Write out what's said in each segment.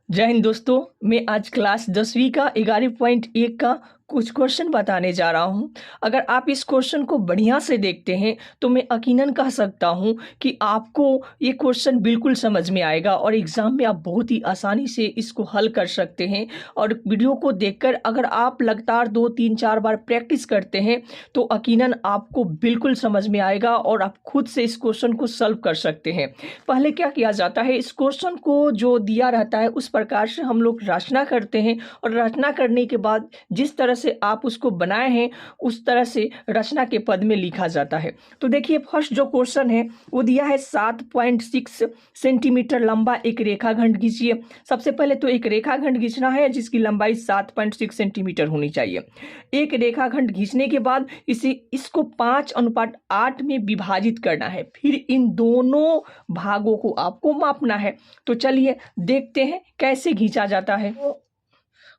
जय हिंद दोस्तों। मैं आज क्लास 10वीं का 11.1 का कुछ क्वेश्चन बताने जा रहा हूं। अगर आप इस क्वेश्चन को बढ़िया से देखते हैं तो मैं यकीनन कह सकता हूं कि आपको ये क्वेश्चन बिल्कुल समझ में आएगा और एग्ज़ाम में आप बहुत ही आसानी से इसको हल कर सकते हैं। और वीडियो को देखकर अगर आप लगातार 2-3-4 बार प्रैक्टिस करते हैं तो यकीनन आपको बिल्कुल समझ में आएगा और आप खुद से इस क्वेश्चन को सॉल्व कर सकते हैं। पहले क्या किया जाता है, इस क्वेश्चन को जो दिया रहता है उस प्रकार से हम लोग रचना करते हैं और रचना करने के बाद जिस तरह से आप उसको बनाए हैं उस तरह से रचना के पद में लिखा जाता है। तो देखिए, फर्स्ट जो क्वेश्चन है वो दिया है 7.6 सेंटीमीटर लंबा एक रेखाखंड खींचिए। सबसे पहले तो एक रेखाखंड खींचना है जिसकी लंबाई 7.6 सेंटीमीटर होनी चाहिए। एक रेखाखंड खींचने के बाद इसको 5:8 में विभाजित करना है। फिर इन दोनों भागों को आपको मापना है। तो चलिए देखते हैं कैसे खींचा जाता है।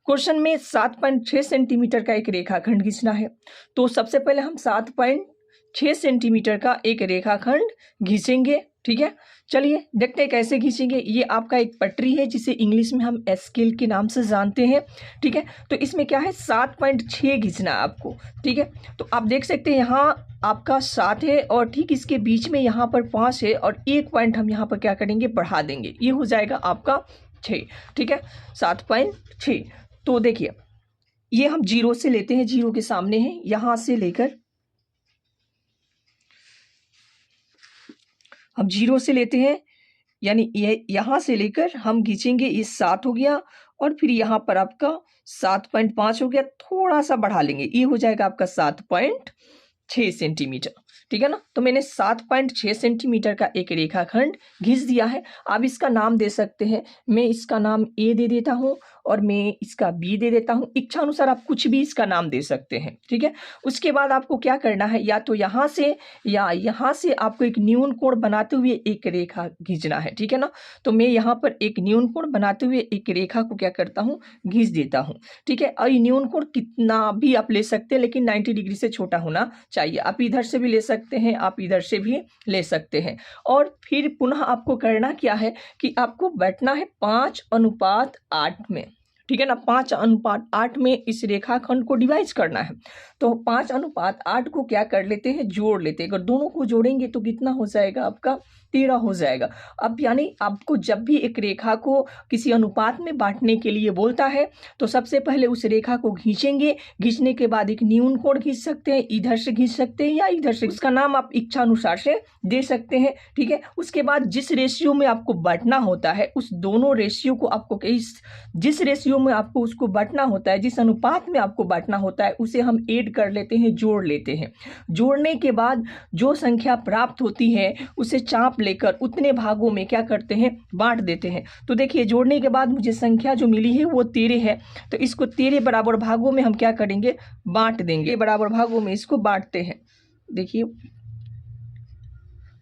क्वेश्चन में 7.6 सेंटीमीटर का एक रेखाखंड खींचना है। तो सबसे पहले हम 7.6 सेंटीमीटर का एक रेखाखंड खींचेंगे। ठीक है, चलिए देखते हैं कैसे खींचेंगे। ये आपका एक पटरी है जिसे इंग्लिश में हम स्केल के नाम से जानते हैं। ठीक है, तो इसमें क्या है, 7.6 खींचना है आपको। ठीक है, तो आप देख सकते हैं यहाँ आपका 7 है और ठीक इसके बीच में यहाँ पर 5 है और एक पॉइंट हम यहाँ पर क्या करेंगे, बढ़ा देंगे। ये हो जाएगा आपका 6। ठीक है, 7.6। तो देखिए, ये हम 0 से लेते हैं, 0 के सामने है, यहां से लेकर हम 0 से लेते हैं, यानी ये यहां से लेकर हम खींचेंगे। ये 7 हो गया और फिर यहाँ पर आपका 7.5 हो गया, थोड़ा सा बढ़ा लेंगे, ये हो जाएगा आपका 7.6 सेंटीमीटर। ठीक है ना, तो मैंने 7.6 सेंटीमीटर का एक रेखाखंड खींच दिया है। आप इसका नाम दे सकते हैं। मैं इसका नाम ए दे देता हूं और मैं इसका बी दे देता हूं। इच्छा अनुसार आप कुछ भी इसका नाम दे सकते हैं। ठीक है, उसके बाद आपको क्या करना है, या तो यहाँ से या यहाँ से आपको एक न्यून कोण बनाते हुए एक रेखा खींचना है। ठीक है ना, तो मैं यहाँ पर एक न्यून कोण बनाते हुए एक रेखा को क्या करता हूँ, खींच देता हूँ। ठीक है, और ये न्यून कोण कितना भी आप ले सकते हैं, लेकिन 90 डिग्री से छोटा होना चाहिए। आप इधर से भी ले सकते हैं, आप इधर से भी ले सकते हैं। और फिर पुनः आपको करना क्या है कि आपको बैठना है 5:8 में। ठीक है ना, 5:8 में इस रेखाखंड को डिवाइड करना है। तो 5:8 को क्या कर लेते हैं, जोड़ लेते हैं। अगर दोनों को जोड़ेंगे तो कितना हो जाएगा, आपका 13 हो जाएगा। अब यानी आपको जब भी एक रेखा को किसी अनुपात में बांटने के लिए बोलता है तो सबसे पहले उस रेखा को खींचेंगे। खींचने के बाद एक न्यून कोण खींच सकते हैं, इधर से खींच सकते हैं या इधर से, उसका नाम आप इच्छा अनुसार से दे सकते हैं। ठीक है, उसके बाद जिस रेशियो में आपको बांटना होता है उस दोनों रेशियो को आपको जिस रेशियो में आपको उसको बांटना होता है, जिस अनुपात में आपको बांटना होता है, उसे हम ऐड कर लेते हैं, जोड़ लेते हैं। जोड़ने के बाद जो संख्या प्राप्त होती है उसे चाप लेकर उतने भागों में क्या करते हैं, बांट देते हैं। तो देखिए, जोड़ने के बाद मुझे संख्या जो मिली है वो 13 है। तो इसको 13 बराबर भागों में हम क्या करेंगे, बांट देंगे। बराबर भागों में इसको बांटते हैं। देखिए,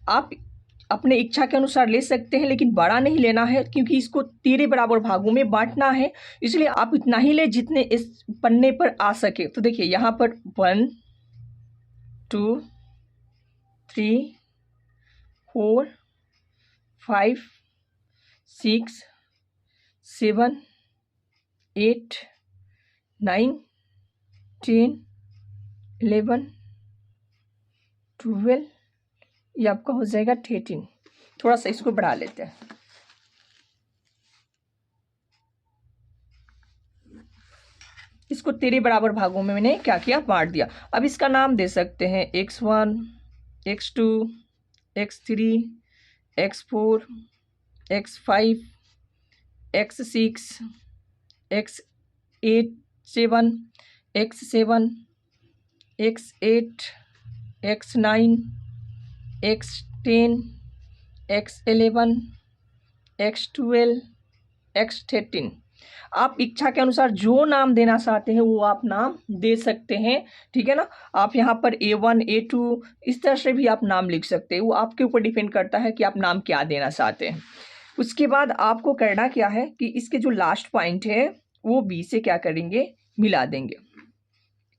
आप अपने इच्छा के अनुसार ले सकते हैं, लेकिन बड़ा नहीं लेना है क्योंकि इसको 13 बराबर भागों में बांटना है। इसलिए आप इतना ही ले जितने इस पन्ने पर आ सके। तो देखिए, यहाँ पर 1 2 3 4 5 6 7 8 9 10 11 12, ये आपका हो जाएगा 13। थोड़ा सा इसको बढ़ा लेते हैं। इसको 13 बराबर भागों में मैंने क्या किया, बांट दिया। अब इसका नाम दे सकते हैं x1, x2, x3, x4, x5, x6, x8, 7, x7, x8, x9, x10, x11, x12, x13। आप इच्छा के अनुसार जो नाम देना चाहते हैं वो आप नाम दे सकते हैं। ठीक है ना, आप यहाँ पर A1, A2 इस तरह से भी आप नाम लिख सकते हैं। वो आपके ऊपर डिपेंड करता है कि आप नाम क्या देना चाहते हैं। उसके बाद आपको करना क्या है कि इसके जो लास्ट पॉइंट है वो B से क्या करेंगे, मिला देंगे।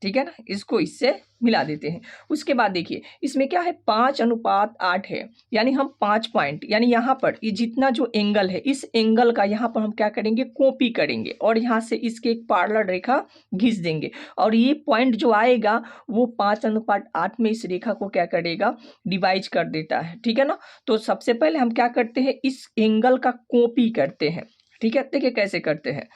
ठीक है ना, इसको इससे मिला देते हैं। उसके बाद देखिए इसमें क्या है 5:8 है, यानी हम 5 पॉइंट, यानी यहाँ पर ये जितना जो एंगल है इस एंगल का यहाँ पर हम क्या करेंगे कॉपी करेंगे और यहाँ से इसके एक पैरेलल रेखा खींच देंगे और ये पॉइंट जो आएगा वो 5:8 में इस रेखा को क्या करेगा डिवाइड कर देता है। ठीक है ना, तो सबसे पहले हम क्या करते हैं इस एंगल का कॉपी करते हैं। ठीक है, देखिए कैसे करते हैं,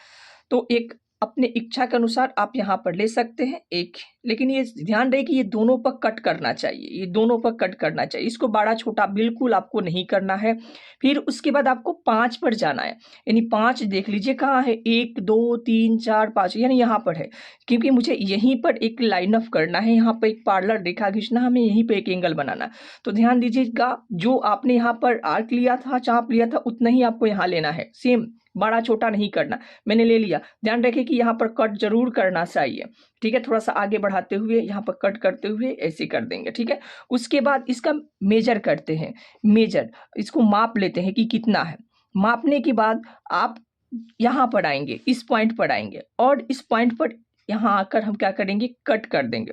तो एक अपने इच्छा के अनुसार आप यहाँ पर ले सकते हैं एक, लेकिन ये ध्यान रहे कि ये दोनों पर कट करना चाहिए, ये दोनों पर कट करना चाहिए, इसको बड़ा छोटा बिल्कुल आपको नहीं करना है। फिर उसके बाद आपको 5 पर जाना है, यानी 5 देख लीजिए कहाँ है 1 2 3 4 5, यानी यहाँ पर है, क्योंकि मुझे यहीं पर एक लाइन ऑफ करना है, यहाँ पर एक पैरेलल रेखा खींचना, हमें यहीं पर एक एंगल बनाना। तो ध्यान दीजिएगा जो आपने यहाँ पर आर्क लिया था, चाप लिया था, उतना ही आपको यहाँ लेना है, सेम, बड़ा छोटा नहीं करना। मैंने ले लिया, ध्यान रखें कि यहाँ पर कट जरूर करना चाहिए। ठीक है, थोड़ा सा आगे बढ़ाते हुए यहाँ पर कट करते हुए ऐसे कर देंगे। ठीक है, उसके बाद इसका मेजर करते हैं, मेजर इसको माप लेते हैं कि कितना है। मापने के बाद आप यहाँ पर आएंगे, इस पॉइंट पर आएंगे और इस पॉइंट पर यहाँ आकर हम क्या करेंगे कट कर देंगे।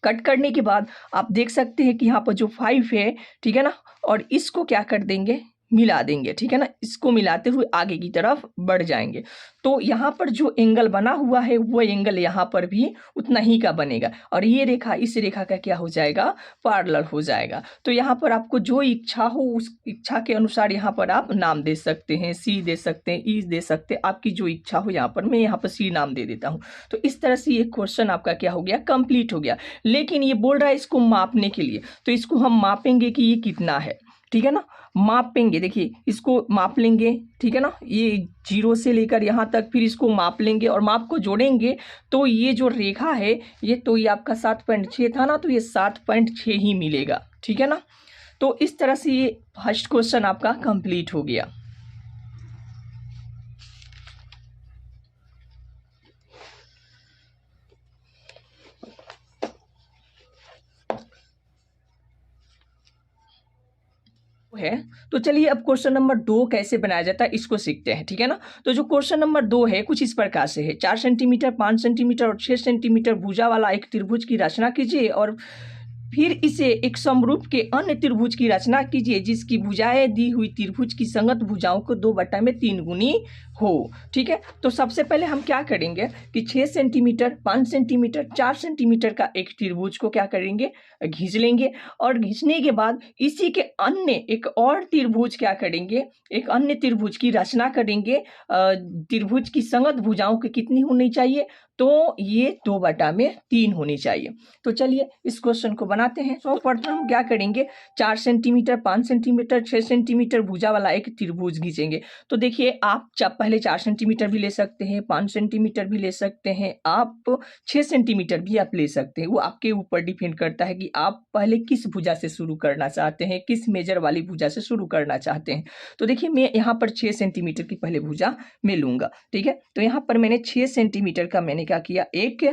कट करने के बाद आप देख सकते हैं कि यहाँ पर जो 5 है, ठीक है ना, और इसको क्या कर देंगे मिला देंगे। ठीक है ना, इसको मिलाते हुए आगे की तरफ बढ़ जाएंगे। तो यहाँ पर जो एंगल बना हुआ है वो एंगल यहाँ पर भी उतना ही का बनेगा और ये रेखा इस रेखा का क्या हो जाएगा पैरेलल हो जाएगा। तो यहाँ पर आपको जो इच्छा हो उस इच्छा के अनुसार यहाँ पर आप नाम दे सकते हैं, सी दे सकते हैं, ई दे सकते हैं, आपकी जो इच्छा हो। यहाँ पर मैं यहाँ पर सी नाम दे देता हूँ। तो इस तरह से ये क्वेश्चन आपका क्या हो गया कंप्लीट हो गया। लेकिन ये बोल रहा है इसको मापने के लिए, तो इसको हम मापेंगे कि ये कितना है। ठीक है ना, मापेंगे, देखिए इसको माप लेंगे। ठीक है ना, ये 0 से लेकर यहाँ तक, फिर इसको माप लेंगे और माप को जोड़ेंगे तो ये जो रेखा है ये, तो ये आपका 7.6 था ना, तो ये 7.6 ही मिलेगा। ठीक है ना, तो इस तरह से ये फर्स्ट क्वेश्चन आपका कंप्लीट हो गया। है तो चलिए अब क्वेश्चन नंबर 2 कैसे बनाया जाता है इसको सीखते हैं। ठीक है ना, तो जो क्वेश्चन नंबर 2 है कुछ इस प्रकार से है, 4 सेंटीमीटर 5 सेंटीमीटर और 6 सेंटीमीटर भुजा वाला एक त्रिभुज की रचना कीजिए और फिर इसे एक समरूप के अन्य त्रिभुज की रचना कीजिए जिसकी भुजाएं दी हुई त्रिभुज की संगत भुजाओं को 2/3 गुनी हो। ठीक है, तो सबसे पहले हम क्या करेंगे कि 6 सेंटीमीटर 5 सेंटीमीटर 4 सेंटीमीटर का एक त्रिभुज को क्या करेंगे खींच लेंगे और खींचने के बाद इसी के अन्य एक और त्रिभुज क्या करेंगे, एक अन्य त्रिभुज की रचना करेंगे। त्रिभुज की संगत भुजाओं की कितनी होनी चाहिए, तो ये 2/3 होनी चाहिए। तो चलिए इस क्वेश्चन को बनाते हैं। तो प्रथम हम क्या करेंगे 4 सेंटीमीटर 5 सेंटीमीटर 6 सेंटीमीटर भुजा वाला एक त्रिभुज खींचेंगे। तो देखिए आप पहले 4 सेंटीमीटर भी ले सकते हैं, 5 सेंटीमीटर भी ले सकते हैं, आप 6 सेंटीमीटर भी आप ले सकते हैं, वो आपके ऊपर डिपेंड करता है कि आप पहले किस भुजा से शुरू करना चाहते हैं, किस मेजर वाली भुजा से शुरू करना चाहते हैं। तो देखिए मैं यहाँ पर 6 सेंटीमीटर की पहले भुजा में लूंगा। ठीक है, तो यहाँ पर मैंने 6 सेंटीमीटर का मैंने क्या किया एक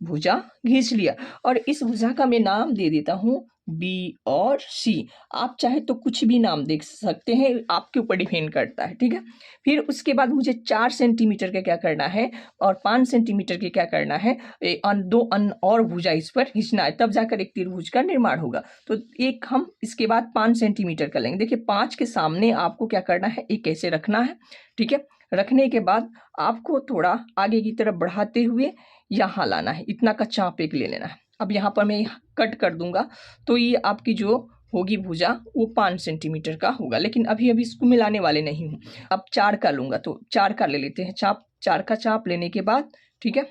भुजा खींच लिया और इस भुजा का मैं नाम दे देता हूँ बी और सी। आप चाहे तो कुछ भी नाम दे सकते हैं, आपके ऊपर डिपेंड करता है। ठीक है, फिर उसके बाद मुझे 4 सेंटीमीटर का क्या करना है और 5 सेंटीमीटर के क्या करना है, दो और भुजा इस पर खींचना है, तब जाकर एक त्रिभुज का निर्माण होगा। तो एक हम इसके बाद 5 सेंटीमीटर का लेंगे। देखिए 5 के सामने आपको क्या करना है एक ऐसे रखना है। ठीक है, रखने के बाद आपको थोड़ा आगे की तरफ बढ़ाते हुए यहाँ लाना है, इतना का चाप एक ले लेना है। अब यहाँ पर मैं कट कर दूंगा तो ये आपकी जो होगी भुजा वो 5 सेंटीमीटर का होगा, लेकिन अभी इसको मिलाने वाले नहीं हूँ। अब 4 का लूंगा तो 4 का ले लेते हैं चाप। 4 का चाप लेने के बाद, ठीक है,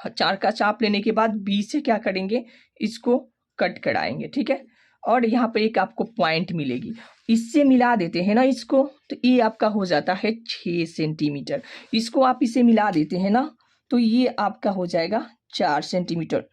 4 का चाप लेने के बाद बी से क्या करेंगे इसको कट कराएंगे। ठीक है, और यहाँ पर एक आपको पॉइंट मिलेगी, इससे मिला देते हैं ना इसको, तो ये आपका हो जाता है 6 सेंटीमीटर। इसको आप इसे मिला देते हैं ना तो ये आपका हो जाएगा 4 सेंटीमीटर।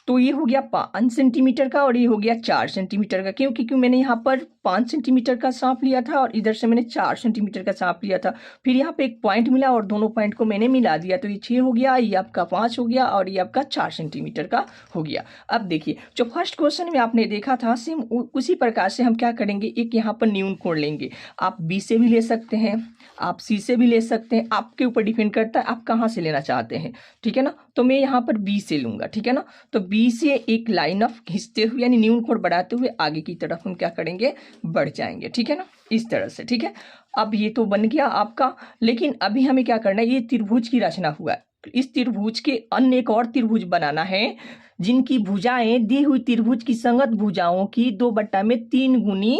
तो ये हो गया 5 सेंटीमीटर का और ये हो गया 4 सेंटीमीटर का। क्यों? क्योंकि मैंने यहाँ पर 5 सेंटीमीटर का सांप लिया था और इधर से मैंने 4 सेंटीमीटर का सांप लिया था। फिर यहाँ पे एक पॉइंट मिला और दोनों पॉइंट को मैंने मिला दिया, तो ये 6 हो गया, ये आपका 5 हो गया और ये आपका 4 सेंटीमीटर का हो गया। अब देखिए, जो फर्स्ट क्वेश्चन में आपने देखा था सेम उसी प्रकार से हम क्या करेंगे, एक यहाँ पर न्यून कोण लेंगे। आप बी से भी ले सकते हैं, आप सी से भी ले सकते हैं, आपके ऊपर डिपेंड करता है आप कहाँ से लेना चाहते हैं, ठीक है ना। तो मैं यहाँ पर बी से लूँगा, ठीक है ना। तो बी से एक लाइन ऑफ खींचते हुए यानी न्यून कोण बढ़ाते हुए आगे की तरफ हम क्या करेंगे, बढ़ जाएंगे, ठीक है ना, इस तरह से, ठीक है। अब ये तो बन गया आपका, लेकिन अभी हमें क्या करना है, ये त्रिभुज की रचना हुआ है, इस त्रिभुज के अन्य एक और त्रिभुज बनाना है जिनकी भुजाएं दी हुई त्रिभुज की संगत भुजाओं की 2/3 गुनी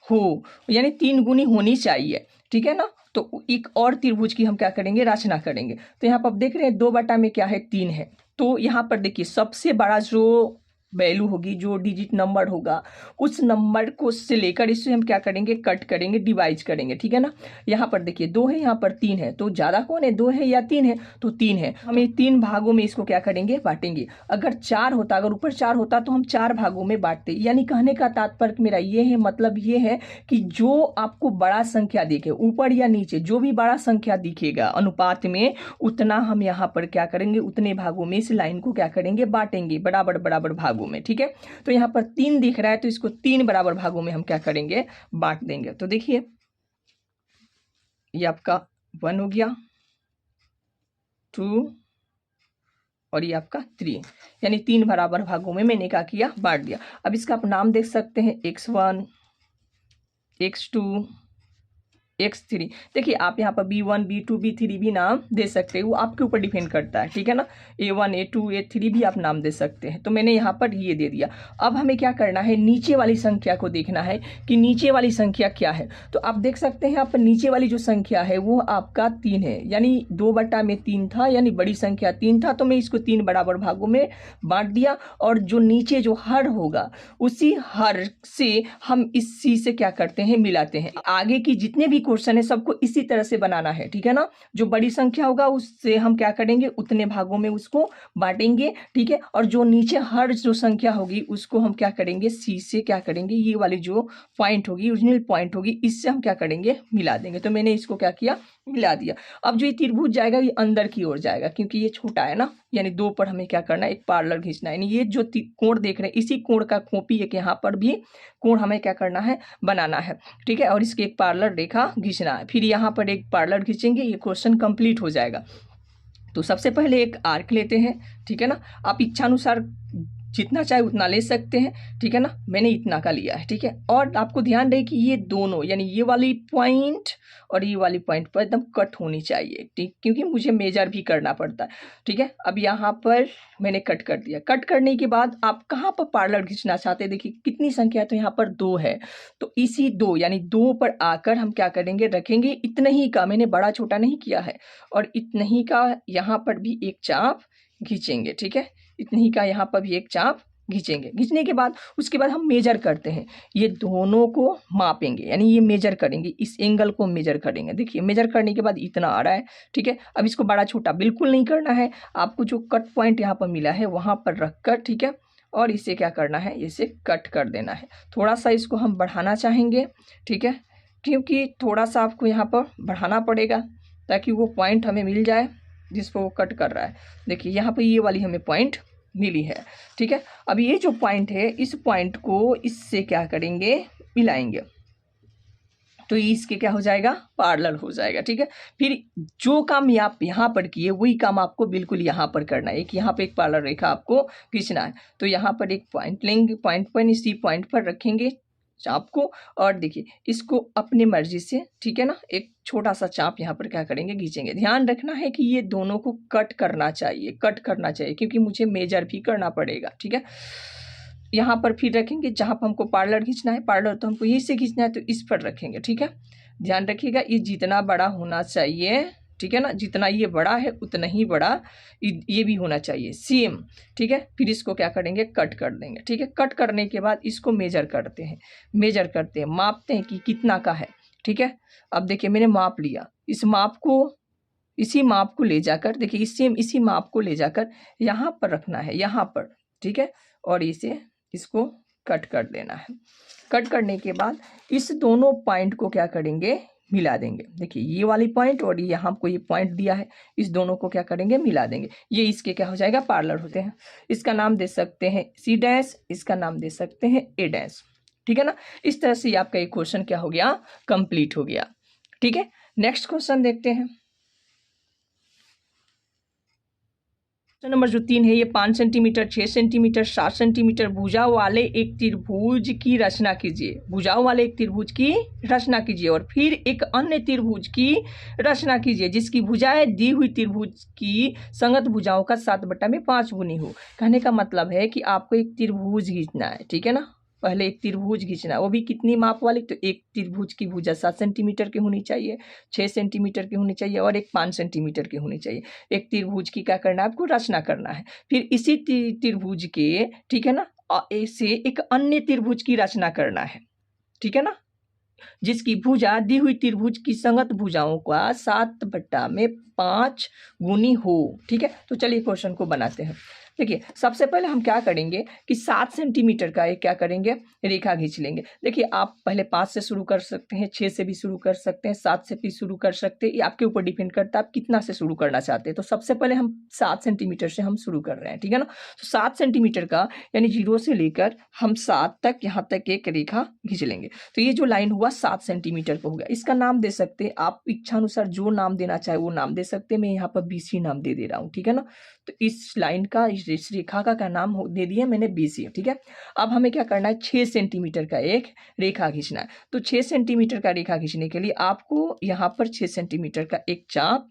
हो, यानी 3 गुनी होनी चाहिए, ठीक है ना। तो एक और त्रिभुज की हम क्या करेंगे, रचना करेंगे। तो यहाँ पर आप देख रहे हैं 2 में क्या है, 3 है। तो यहाँ पर देखिए सबसे बड़ा जो वैल्यू होगी, जो डिजिट नंबर होगा, उस नंबर को से लेकर इससे हम क्या करेंगे, कट करेंगे, डिवाइड करेंगे, ठीक है ना। यहाँ पर देखिए 2 है, यहाँ पर 3 है, तो ज़्यादा कौन है, 2 है या 3 है, तो 3 है। हमें 3 भागों में इसको क्या करेंगे, बांटेंगे। अगर 4 होता, अगर ऊपर 4 होता तो हम 4 भागों में बांटते। यानी कहने का तात्पर्य मेरा ये है, मतलब ये है कि जो आपको बड़ा संख्या दिखे, ऊपर या नीचे जो भी बड़ा संख्या दिखेगा अनुपात में, उतना हम यहाँ पर क्या करेंगे, उतने भागों में इस लाइन को क्या करेंगे, बांटेंगे, बराबर बराबर भागों में, ठीक है। तो यहाँ पर 3 दिख रहा है, तो इसको 3 बराबर भागों में हम क्या करेंगे, बांट देंगे। तो देखिए ये आपका 1 हो गया, 2 और ये आपका 3, यानी 3 बराबर भागों में मैंने क्या किया, बांट दिया। अब इसका आप नाम देख सकते हैं, x1, x2, x3। देखिए आप यहाँ पर b1, b2, b3 भी नाम दे सकते हैं, वो आपके ऊपर डिपेंड करता है, ठीक है ना। a1, a2, a3 भी आप नाम दे सकते हैं। तो मैंने यहाँ पर ये दे दिया। अब हमें क्या करना है, नीचे वाली संख्या को देखना है कि नीचे वाली संख्या क्या है। तो आप देख सकते हैं यहाँ पर नीचे वाली जो संख्या है वो आपका 3 है, यानी 2/3 था, यानी बड़ी संख्या 3 था, तो मैं इसको 3 बराबर भागों में बांट दिया। और जो नीचे जो हर होगा, उसी हर से हम इस सी से क्या करते हैं, मिलाते हैं। आगे की जितने भी क्वेश्चन है सबको इसी तरह से बनाना है, ठीक है ना। जो बड़ी संख्या होगा उससे हम क्या करेंगे, उतने भागों में उसको बांटेंगे, ठीक है। और जो नीचे हर जो संख्या होगी उसको हम क्या करेंगे, सी से क्या करेंगे, ये वाली जो पॉइंट होगी, ओरिजिनल पॉइंट होगी, इससे हम क्या करेंगे, मिला देंगे। तो मैंने इसको क्या किया, मिला दिया। अब जो ये त्रिभुज जाएगा ये अंदर की ओर जाएगा, क्योंकि ये छोटा है ना, यानी 2 पर हमें क्या करना है, एक पैरेलल खींचना है। यानी ये जो कोण देख रहे हैं, इसी कोण का कॉपी एक यहाँ पर भी कोण हमें क्या करना है, बनाना है, ठीक है। और इसके एक पैरेलल रेखा खींचना है, फिर यहाँ पर एक पैरेलल खींचेंगे, ये क्वेश्चन कंप्लीट हो जाएगा। तो सबसे पहले एक आर्क लेते हैं, ठीक है ना। आप इच्छानुसार जितना चाहे उतना ले सकते हैं, ठीक है ना। मैंने इतना का लिया है, ठीक है। और आपको ध्यान रहे कि ये दोनों, यानी ये वाली पॉइंट और ये वाली पॉइंट पर एकदम कट होनी चाहिए, ठीक, क्योंकि मुझे मेजर भी करना पड़ता है, ठीक है। अब यहाँ पर मैंने कट कर दिया। कट करने के बाद आप कहाँ पर पैरेलल खींचना चाहते हैं, देखिए कितनी संख्या है, तो यहाँ पर 2 है, तो इसी 2 यानी 2 पर आकर हम क्या करेंगे, रखेंगे इतना ही का, मैंने बड़ा छोटा नहीं किया है। और इतना ही का यहाँ पर भी एक चाप खींचेंगे, ठीक है। इतने ही का यहाँ पर भी एक चाप खींचेंगे। खींचने के बाद उसके बाद हम मेजर करते हैं, ये दोनों को मापेंगे, यानी ये मेजर करेंगे, इस एंगल को मेजर करेंगे। देखिए मेजर करने के बाद इतना आ रहा है, ठीक है। अब इसको बड़ा छोटा बिल्कुल नहीं करना है, आपको जो कट पॉइंट यहाँ पर मिला है वहाँ पर रखकर, ठीक है, और इसे क्या करना है, इसे कट कर देना है। थोड़ा सा इसको हम बढ़ाना चाहेंगे, ठीक है, क्योंकि थोड़ा सा आपको यहाँ पर बढ़ाना पड़ेगा ताकि वो पॉइंट हमें मिल जाए जिस पर वो कट कर रहा है। देखिए यहाँ पर ये वाली हमें पॉइंट मिली है, ठीक है। अब ये जो पॉइंट है, इस पॉइंट को इससे क्या करेंगे, मिलाएंगे, तो इसके क्या हो जाएगा, पैरेलल हो जाएगा, ठीक है। फिर जो काम आप यहाँ पर किए वही काम आपको बिल्कुल यहाँ पर करना है। एक यहाँ पे एक पैरेलल रेखा आपको खींचना है, तो यहाँ पर एक पॉइंट लेंगे, पॉइंट पर इसी पॉइंट पर रखेंगे चाप को, और देखिए इसको अपनी मर्जी से, ठीक है ना, एक छोटा सा चाप यहाँ पर क्या करेंगे, खींचेंगे। ध्यान रखना है कि ये दोनों को कट करना चाहिए, कट करना चाहिए, क्योंकि मुझे मेजर भी करना पड़ेगा, ठीक है। यहाँ पर फिर रखेंगे जहाँ पर हमको पैरेलल खींचना है, पैरेलल तो हमको यहीं से खींचना है, तो इस पर रखेंगे, ठीक है। ध्यान रखिएगा ये जितना बड़ा होना चाहिए, ठीक है ना, जितना ये बड़ा है उतना ही बड़ा ये भी होना चाहिए, सेम, ठीक है। फिर इसको क्या करेंगे, कट कर देंगे, ठीक है। कट करने के बाद इसको मेजर करते हैं, मापते हैं कि कितना का है, ठीक है। अब देखिए मैंने माप लिया, इसी माप को ले जाकर, देखिए इसी माप को ले जाकर यहाँ पर रखना है, यहाँ पर, ठीक है, और इसको कट कर देना है। कट करने के बाद इस दोनों पॉइंट को क्या करेंगे, मिला देंगे। देखिए ये वाली पॉइंट और ये हमको ये पॉइंट दिया है, इस दोनों को क्या करेंगे, मिला देंगे। ये इसके क्या हो जाएगा, पैरेलल होते हैं। इसका नाम दे सकते हैं सी डैश, इसका नाम दे सकते हैं ए डैश, ठीक है ना। इस तरह से आपका एक क्वेश्चन क्या हो गया, कंप्लीट हो गया। ठीक है, नेक्स्ट क्वेश्चन देखते हैं। क्वेश्चन नंबर जो 3 है, ये 5 सेंटीमीटर, 6 सेंटीमीटर, 7 सेंटीमीटर भुजा वाले एक त्रिभुज की रचना कीजिए। भुजाओं वाले एक त्रिभुज की रचना कीजिए और फिर एक अन्य त्रिभुज की रचना कीजिए जिसकी भुजाएं दी हुई त्रिभुज की संगत भुजाओं का 7/5 गुनी हो। कहने का मतलब है कि आपको एक त्रिभुज खींचना है, ठीक है ना। पहले एक त्रिभुज खींचना, वो भी कितनी माप वाली, तो एक त्रिभुज की भुजा 7 सेंटीमीटर की होनी चाहिए, 6 सेंटीमीटर की होनी चाहिए और एक 5 सेंटीमीटर की होनी चाहिए। एक त्रिभुज की क्या करना है, आपको रचना करना है। फिर इसी त्रिभुज के, ठीक है ना, ऐसे एक अन्य त्रिभुज की रचना करना है, ठीक है ना, जिसकी भुजा दी हुई त्रिभुज की संगत भुजाओं का 7/5 गुनी हो। ठीक है, तो चलिए क्वेश्चन को बनाते हैं। देखिए सबसे पहले हम क्या करेंगे कि 7 सेंटीमीटर का एक क्या करेंगे, रेखा खींच लेंगे। देखिए आप पहले 5 से शुरू कर सकते हैं, 6 से भी शुरू कर सकते हैं, 7 से भी शुरू कर सकते हैं, ये आपके ऊपर डिपेंड करता है आप कितना से शुरू करना चाहते हैं। तो सबसे पहले हम 7 सेंटीमीटर से हम शुरू कर रहे हैं, ठीक है ना। तो 7 सेंटीमीटर का यानी 0 से लेकर हम 7 तक, यहाँ तक एक रेखा खींच लेंगे। तो ये जो लाइन हुआ 7 सेंटीमीटर का हो गया। इसका नाम दे सकते हैं आप, इच्छा अनुसार जो नाम देना चाहे वो नाम दे सकते हैं। मैं यहाँ पर BC नाम दे रहा हूँ, ठीक है ना। तो इस लाइन का, इस रेखा का क्या नाम दे दिया मैंने, BC, ठीक है। अब हमें क्या करना है, 6 सेंटीमीटर का एक रेखा खींचना है। तो 6 सेंटीमीटर का रेखा खींचने के लिए आपको यहाँ पर 6 सेंटीमीटर का एक चाप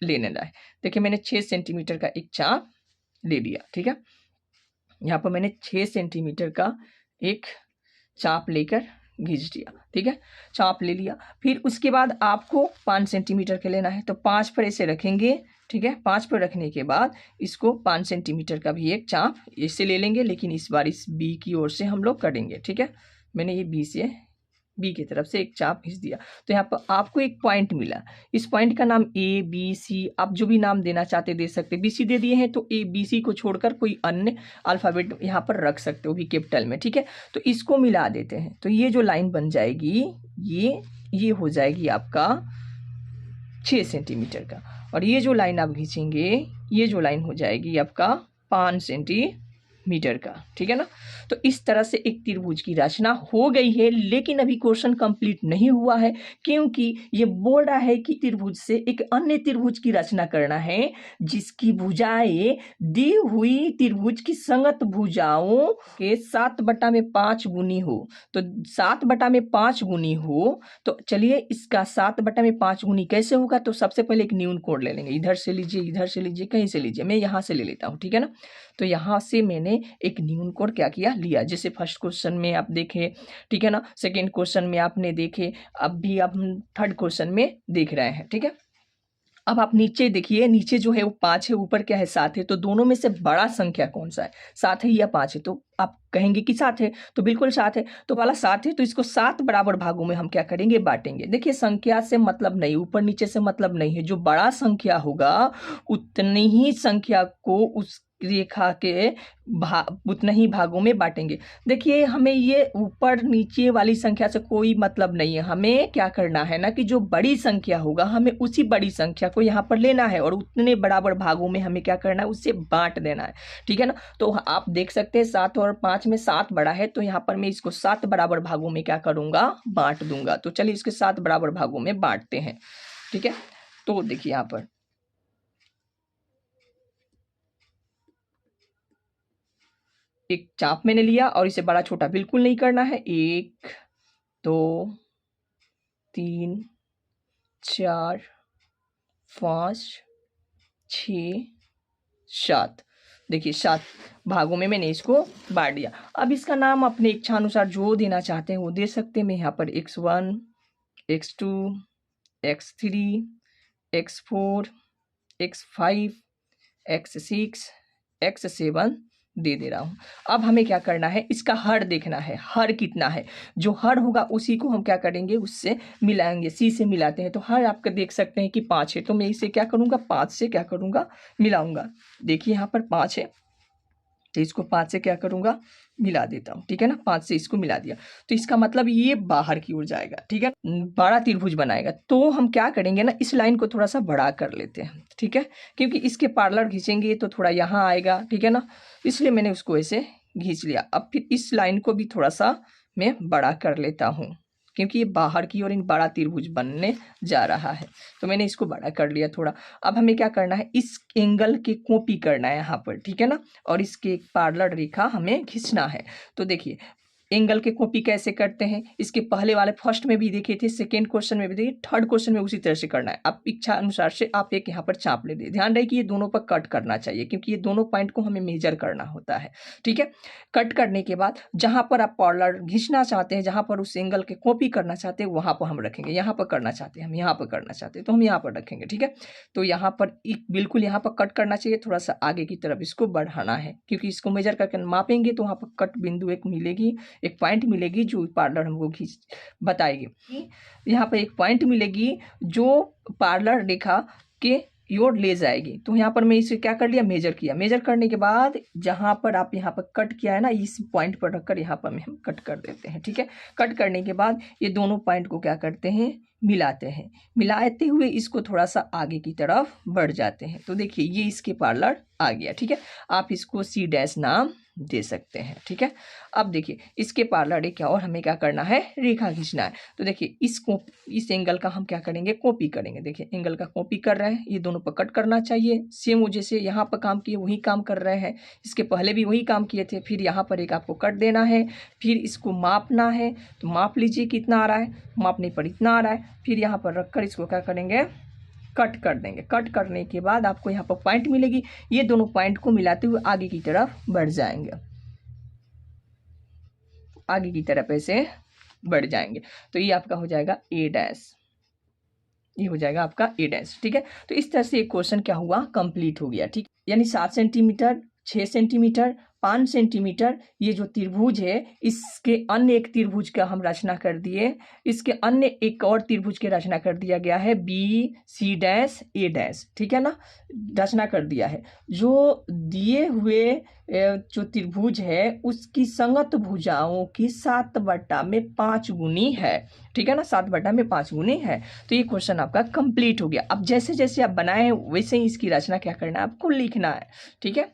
ले लेना है। देखिए मैंने 6 सेंटीमीटर का एक चाप ले लिया, ठीक है। यहाँ पर मैंने 6 सेंटीमीटर का एक चाप लेकर खींच दिया, ठीक है, चाप ले लिया। फिर उसके बाद आपको 5 सेंटीमीटर के लेना है, तो 5 पर ऐसे रखेंगे, ठीक है। 5 पर रखने के बाद इसको 5 सेंटीमीटर का भी एक चाप इससे ले लेंगे, लेकिन इस बार इस B की ओर से हम लोग करेंगे, ठीक है। मैंने ये B की तरफ से एक चाप खींच दिया। तो यहाँ पर आपको एक पॉइंट मिला, इस पॉइंट का नाम ABC, आप जो भी नाम देना चाहते दे सकते। BC दे दिए हैं तो ABC को छोड़कर कोई अन्य अल्फ़ाबेट यहाँ पर रख सकते हो, भी कैपिटल में, ठीक है। तो इसको मिला देते हैं, तो ये जो लाइन बन जाएगी ये हो जाएगी आपका 6 सेंटीमीटर का, और ये जो लाइन आप खींचेंगे ये जो लाइन हो जाएगी आपका 5 सेंटीमीटर का, ठीक है ना। तो इस तरह से एक त्रिभुज की रचना हो गई है, लेकिन अभी क्वेश्चन कंप्लीट नहीं हुआ है, क्योंकि ये बोल रहा है कि त्रिभुज से एक अन्य त्रिभुज की रचना करना है जिसकी भुजाएं दी हुई त्रिभुज की संगत भुजाओं के 7/5 गुनी हो। तो 7/5 गुनी हो, तो चलिए इसका 7/5 गुनी कैसे होगा। तो सबसे पहले एक न्यून कोण ले लेंगे, इधर से लीजिए, इधर से लीजिए, कहीं से लीजिए, मैं यहाँ से ले लेता हूँ, ठीक है ना। तो यहाँ से मैंने एक न्यून कोण क्या किया, लिया। जैसे फर्स्ट क्वेश्चन में आप देखे, ठीक है ना, सेकेंड क्वेश्चन में आपने देखे, अब भी आप थर्ड क्वेश्चन में देख रहे हैं, ठीक है। अब आप नीचे देखिए, नीचे जो है वो 5 है, ऊपर क्या है 7 है। तो दोनों में से बड़ा संख्या कौन सा है, 7 है या 5 है। तो आप कहेंगे कि 7 है, तो बिल्कुल 7 है। तो वाला 7 है, तो इसको 7 बराबर भागों में हम क्या करेंगे, बांटेंगे। देखिए संख्या से मतलब नहीं, ऊपर नीचे से मतलब नहीं है, जो बड़ा संख्या होगा उतनी ही संख्या को उस रेखा के उतने ही भागों में बांटेंगे। देखिए हमें ये ऊपर नीचे वाली संख्या से कोई मतलब नहीं है, हमें क्या करना है ना कि जो बड़ी संख्या होगा हमें उसी बड़ी संख्या को यहाँ पर लेना है और उतने बराबर भागों में हमें क्या करना है, उससे बांट देना है, ठीक है ना। तो आप देख सकते हैं 7 और 5 में 7 बड़ा है, तो यहाँ पर मैं इसको 7 बराबर भागों में क्या करूँगा, बांट दूंगा। तो चलिए इसके 7 बराबर भागों में बांटते हैं, ठीक है। तो देखिए यहाँ पर एक चाप मैंने लिया और इसे बड़ा छोटा बिल्कुल नहीं करना है। 1 2 3 4 5 6 7, देखिए 7 भागों में मैंने इसको बांट दिया। अब इसका नाम अपने इच्छानुसार जो देना चाहते हैं वो दे सकते हैं। मैं यहाँ पर x1 x2 x3 x4 x5 x6 x7 दे रहा हूँ। अब हमें क्या करना है, इसका हर देखना है, हर कितना है। जो हर होगा उसी को हम क्या करेंगे, उससे मिलाएंगे, C से मिलाते हैं। तो हर आपका देख सकते हैं कि 5 है, तो मैं इसे क्या करूँगा, 5 से क्या करूँगा, मिलाऊंगा। देखिए यहाँ पर 5 है, तो इसको 5 से क्या करूँगा, मिला देता हूँ, ठीक है ना। 5 से इसको मिला दिया तो इसका मतलब ये बाहर की ओर जाएगा, ठीक है, बड़ा त्रिभुज बनाएगा। तो हम क्या करेंगे ना, इस लाइन को थोड़ा सा बड़ा कर लेते हैं, ठीक है, क्योंकि इसके पैरेलल खींचेंगे तो थोड़ा यहाँ आएगा, ठीक है ना, इसलिए मैंने उसको ऐसे खींच लिया। अब फिर इस लाइन को भी थोड़ा सा मैं बड़ा कर लेता हूँ, क्योंकि ये बाहर की ओर इन बड़ा त्रिभुज बनने जा रहा है, तो मैंने इसको बड़ा कर लिया थोड़ा। अब हमें क्या करना है, इस एंगल की कॉपी करना है यहाँ पर, ठीक है ना, और इसके एक पैरेलल रेखा हमें खींचना है। तो देखिए एंगल के कॉपी कैसे करते हैं, इसके पहले वाले फर्स्ट में भी देखे थे, सेकेंड क्वेश्चन में भी देखिए, थर्ड क्वेश्चन में उसी तरह से करना है। आप इच्छा अनुसार से आप एक यहाँ पर चाप ले दे, ध्यान रहे कि ये दोनों पर कट करना चाहिए, क्योंकि ये दोनों पॉइंट को हमें मेजर करना होता है, ठीक है। कट करने के बाद जहाँ पर आप पैरेलल खींचना चाहते हैं, जहाँ पर उस एंगल के कॉपी करना चाहते हैं वहाँ पर हम रखेंगे, यहाँ पर करना चाहते हैं हम यहाँ पर करना चाहते हैं तो हम यहाँ पर रखेंगे, ठीक है। तो यहाँ पर बिल्कुल यहाँ पर कट करना चाहिए, थोड़ा सा आगे की तरफ इसको बढ़ाना है, क्योंकि इसको मेजर करके मापेंगे तो वहाँ पर कट बिंदु एक मिलेगी, एक पॉइंट मिलेगी जो पैरेलल हमको खींच बताएगी। यहाँ पर एक पॉइंट मिलेगी जो पैरेलल रेखा के योर ले जाएगी। तो यहाँ पर मैं इसे क्या कर लिया, मेजर किया। मेजर करने के बाद जहाँ पर आप यहाँ पर कट किया है ना, इस पॉइंट पर रखकर यहाँ पर हम कट कर देते हैं, ठीक है। कट करने के बाद ये दोनों पॉइंट को क्या करते हैं, मिलाते हैं। मिलाते हुए इसको थोड़ा सा आगे की तरफ बढ़ जाते हैं। तो देखिए ये इसके पैरेलल आ गया, ठीक है। आप इसको सी डैश नाम दे सकते हैं, ठीक है। अब देखिए इसके पैरेलल एक और हमें क्या करना है, रेखा खींचना है। तो देखिए इस एंगल का हम क्या करेंगे, कॉपी करेंगे। देखिए एंगल का कॉपी कर रहे हैं, ये दोनों पर कट करना चाहिए। सेम वो जैसे यहाँ पर काम किए वही काम कर रहे हैं, इसके पहले भी वही काम किए थे। फिर यहाँ पर एक आपको कट देना है, फिर इसको मापना है। तो माप लीजिए कितना आ रहा है, मापने पर इतना आ रहा है। फिर यहाँ पर रखकर इसको क्या करेंगे, कट कर देंगे। कट करने के बाद आपको यहाँ पर पॉइंट मिलेगी, ये दोनों पॉइंट को मिलाते हुए आगे की तरफ बढ़ जाएंगे, आगे की तरफ ऐसे बढ़ जाएंगे। तो ये आपका हो जाएगा ए डैश, ये हो जाएगा आपका ए डैश, ठीक है। तो इस तरह से एक क्वेश्चन क्या हुआ, कंप्लीट हो गया, ठीक। यानी 7 सेंटीमीटर, 6 सेंटीमीटर, 5 सेंटीमीटर ये जो त्रिभुज है, इसके अन्य एक त्रिभुज का हम रचना कर दिए, इसके अन्य एक और त्रिभुज के रचना कर दिया गया है, बी सी डैश ए डैश, ठीक है ना, रचना कर दिया है। जो दिए हुए जो त्रिभुज है उसकी संगत भुजाओं की 7/5 गुनी है, ठीक है ना, 7/5 गुनी है। तो ये क्वेश्चन आपका कंप्लीट हो गया। अब जैसे जैसे आप बनाए वैसे ही इसकी रचना क्या करना है, आपको लिखना है, ठीक है।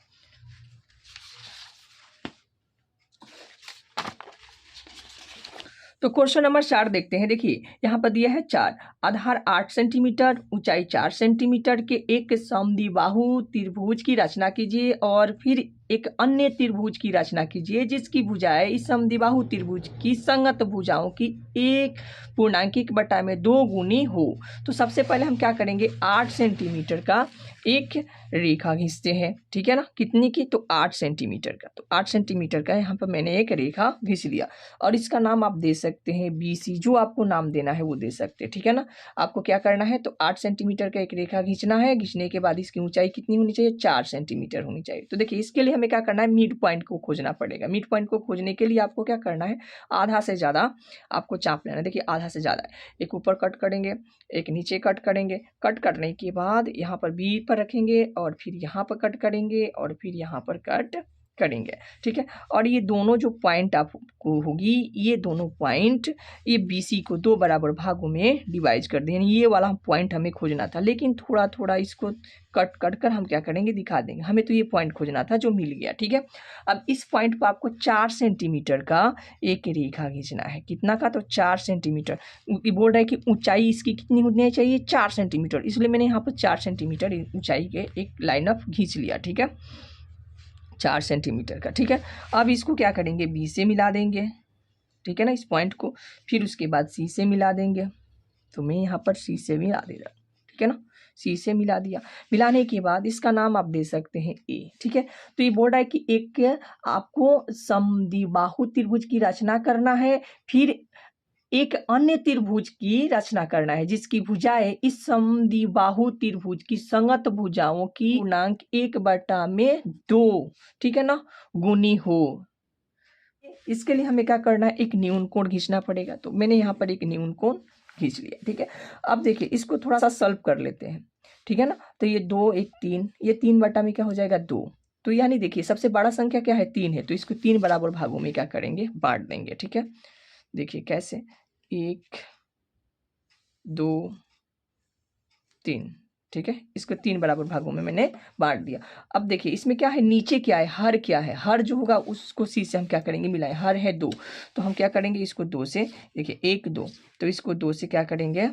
तो क्वेश्चन नंबर 4 देखते हैं। देखिए यहाँ पर दिया है 4, आधार 8 सेंटीमीटर, ऊंचाई 4 सेंटीमीटर के एक समद्विबाहु त्रिभुज की रचना कीजिए और फिर एक अन्य त्रिभुज की रचना कीजिए जिसकी भुजाएं इस समद्विबाहु त्रिभुज की संगत भुजाओं की 1/2 गुनी हो। तो सबसे पहले हम क्या करेंगे, 8 सेंटीमीटर का एक रेखा खींचते हैं, ठीक है ना। कितनी की, तो 8 सेंटीमीटर का। तो 8 सेंटीमीटर का यहाँ पर मैंने एक रेखा खींच लिया और इसका नाम आप दे सकते हैं BC, जो आपको नाम देना है वो दे सकते हैं, ठीक है ना। आपको क्या करना है, तो 8 सेंटीमीटर का एक रेखा खींचना है। खींचने के बाद इसकी ऊंचाई कितनी होनी चाहिए, 4 सेंटीमीटर होनी चाहिए। तो देखिए इसके लिए हमें क्या करना है, मिड पॉइंट को खोजना पड़ेगा। मिड पॉइंट को खोजने के लिए आपको क्या करना है, आधा से ज़्यादा आपको चाप लेना है। देखिए आधा से ज़्यादा है, एक ऊपर कट करेंगे, एक नीचे कट करेंगे। कट करने के बाद यहाँ पर B पर रखेंगे और फिर यहाँ पर कट करेंगे और फिर यहाँ पर कट करेंगे, ठीक है। और ये दोनों जो पॉइंट आपको होगी, ये दोनों पॉइंट ये BC को 2 बराबर भागों में डिवाइड कर दें। ये वाला पॉइंट हमें खोजना था, लेकिन थोड़ा थोड़ा इसको कट कट कर हम क्या करेंगे, दिखा देंगे। हमें तो ये पॉइंट खोजना था जो मिल गया, ठीक है। अब इस पॉइंट पर आपको 4 सेंटीमीटर का एक रेखा खींचना है। कितना का, तो 4 सेंटीमीटर। बोल रहा है कि ऊंचाई इसकी कितनी होनी चाहिए, 4 सेंटीमीटर, इसलिए मैंने यहाँ पर 4 सेंटीमीटर ऊंचाई के एक लाइनअप खींच लिया, ठीक है, 4 सेंटीमीटर का, ठीक है। अब इसको क्या करेंगे, B से मिला देंगे, ठीक है ना, इस पॉइंट को। फिर उसके बाद C से मिला देंगे। तो मैं यहाँ पर C से मिला दे रहा, ठीक है ना, C से मिला दिया। मिलाने के बाद इसका नाम आप दे सकते हैं A, ठीक है। तो ये बोल रहा है कि एक आपको समद्विबाहु त्रिभुज की रचना करना है, फिर एक अन्य त्रिभुज की रचना करना है जिसकी भुजाएं इस समद्विबाहु त्रिभुज की संगत भुजाओं की गुणांक 1/2, ठीक है ना, गुनी हो। इसके लिए हमें क्या करना है, एक न्यून कोण खींचना पड़ेगा। तो मैंने यहाँ पर एक न्यून कोण खींच लिया, ठीक है। अब देखिए इसको थोड़ा सा सॉल्व कर लेते हैं, ठीक है ना। तो ये 2 1 3, ये 3 बटा में क्या हो जाएगा, 2, तो यानी देखिए सबसे बड़ा संख्या क्या है 3 है, तो इसको 3 बराबर भागों में क्या करेंगे बांट देंगे। ठीक है, देखिए कैसे 1 2 3। ठीक है, इसको 3 बराबर भागों में मैंने बांट दिया। अब देखिए इसमें क्या है, नीचे क्या है, हर क्या है, हर जो होगा उसको सी से हम क्या करेंगे मिलाएं। हर है 2, तो हम क्या करेंगे इसको 2 से, देखिए 1 2, तो इसको 2 से क्या करेंगे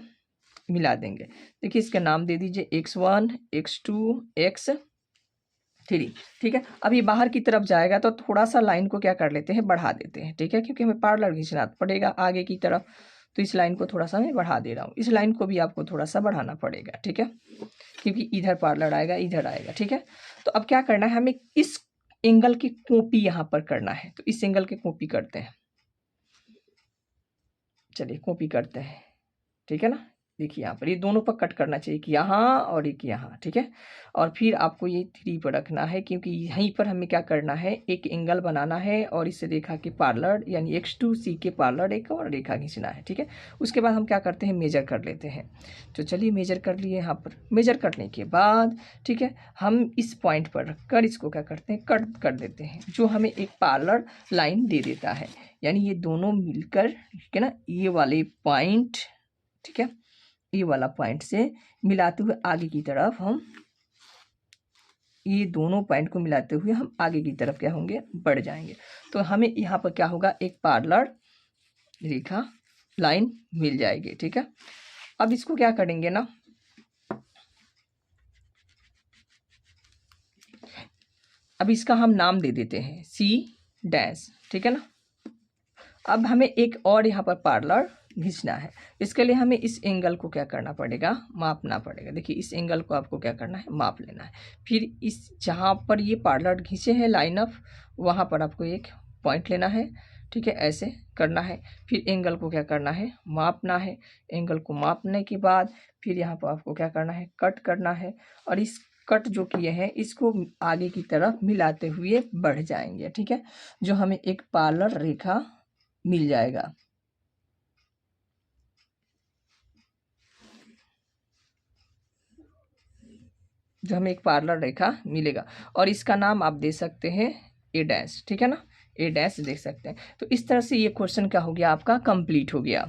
मिला देंगे। देखिए इसका नाम दे दीजिए x1 x2 x3। ठीक है, अब ये बाहर की तरफ जाएगा तो थोड़ा सा लाइन को क्या कर लेते हैं बढ़ा देते हैं। ठीक है, क्योंकि हमें पैरेलल खींचना पड़ेगा आगे की तरफ, तो इस लाइन को थोड़ा सा मैं बढ़ा दे रहा हूँ। इस लाइन को भी आपको थोड़ा सा बढ़ाना पड़ेगा। ठीक है, क्योंकि इधर पैरेलल आएगा इधर आएगा। ठीक है, तो अब क्या करना है, हमें इस एंगल की कॉपी यहाँ पर करना है, तो इस एंगल की कॉपी करते हैं। चलिए कॉपी करते हैं। ठीक है ना, देखिए यहाँ पर ये दोनों पर कट करना चाहिए, कि यहाँ और एक यहाँ। ठीक है, और फिर आपको ये 3 पर रखना है, क्योंकि यहीं पर हमें क्या करना है एक एंगल बनाना है और इस रेखा के पैरेलल यानी x2c के पैरेलल एक और रेखा खींचना है। ठीक है, उसके बाद हम क्या करते हैं मेजर कर लेते हैं। तो चलिए मेजर कर लिए यहाँ पर। मेजर करने के बाद ठीक है हम इस पॉइंट पर रखकर इसको क्या करते हैं कट कर देते हैं, जो हमें एक पैरेलल लाइन दे देता है। यानी ये दोनों मिलकर ठीक है ना, ये वाले पॉइंट ठीक है ये वाला पॉइंट से मिलाते हुए आगे की तरफ हम ये दोनों पॉइंट को मिलाते हुए हम आगे की तरफ क्या होंगे बढ़ जाएंगे। तो हमें यहाँ पर क्या होगा एक पैरेलल रेखा लाइन मिल जाएगी। ठीक है, अब इसको क्या करेंगे ना, अब इसका हम नाम दे देते हैं C'। ठीक है ना, अब हमें एक और यहाँ पर पैरेलल खींचना है। इसके लिए हमें इस एंगल को क्या करना पड़ेगा मापना पड़ेगा। देखिए इस एंगल को आपको क्या करना है माप लेना है। फिर इस जहाँ पर ये पैरेलल खींचे हैं लाइन ऑफ, वहाँ पर आपको एक पॉइंट लेना है। ठीक है, ऐसे करना है। फिर एंगल को क्या करना है मापना है। एंगल को मापने के बाद फिर यहाँ पर आपको क्या करना है कट करना है, और इस कट जो किए हैं इसको आगे की तरफ मिलाते हुए बढ़ जाएंगे। ठीक है, जो हमें एक पैरेलल रेखा मिल जाएगा। जो हमें एक पैरेलल रेखा मिलेगा, और इसका नाम आप दे सकते हैं A'। ठीक है ना, A' देख सकते हैं। तो इस तरह से ये क्वेश्चन क्या हो गया आपका कंप्लीट हो गया।